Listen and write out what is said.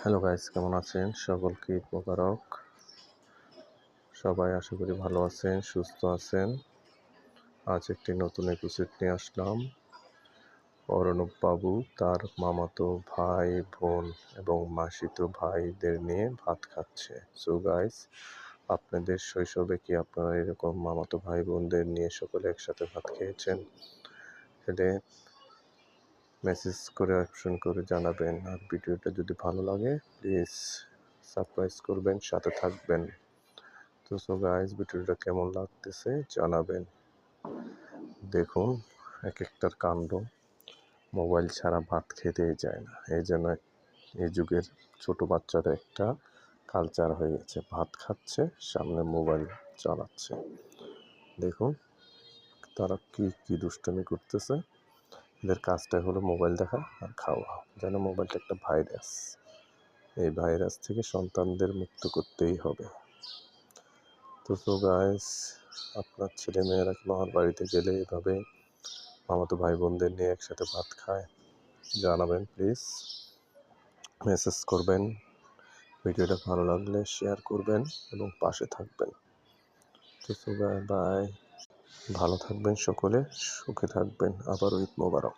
Hello guys, কেমন আছেন? সকলকে ঈদ মোবারক। সবাই আশা করি ভালো আছেন, সুস্থ আছেন। আজ একটি নতুন এপিসোড নিয়ে আসলাম। অর্ণব বাবু তার মামাতো ভাই বোন এবং মাসিতো ভাইদের নিয়ে ভাত খাচ্ছে। সো গাইস, আপনাদের শৈশবে কি আপনারা এরকম মামাতো ভাই বোনদের নিয়ে সকলে একসাথে ভাত খেয়েছেন? সেটা মেসেজ করে অপশন করে জানাবেন। আর ভিডিওটা যদি ভালো লাগে প্লিজ সাবস্ক্রাইব করবেন, সাথে থাকবেন। তো সো গাইস, ভিডিওটা কেমন লাগতেছে জানাবেন। দেখুন এক একটার কাণ্ড, মোবাইল ছাড়া ভাত খেতেই যায় না। এই জন্য এই যুগের ছোট বাচ্চারা একটা কালচার হয়ে গেছে, ভাত খাচ্ছে সামনে মোবাইল চালাচ্ছে। দেখুন তারা কি কি দুষ্টামি করতেছে। এদের কাজটাই হলো মোবাইল দেখা আর খাওয়া। যেন মোবাইলটা একটা ভাইরাস, এই ভাইরাস থেকে সন্তানদের মুক্ত করতেই হবে। তো গাইস, আপনার ছেলে মেয়েরা কি মামার বাড়িতে গেলে এভাবে মামাতো ভাই বোনদের নিয়ে একসাথে ভাত খায়? জানাবেন প্লিজ, মেসেজ করবেন। ভিডিওটা ভালো লাগলে শেয়ার করবেন এবং পাশে থাকবেন। তো বাই, ভালো থাকবেন সকলে, সুখে থাকবেন। আবারও ঈদ মোবারক।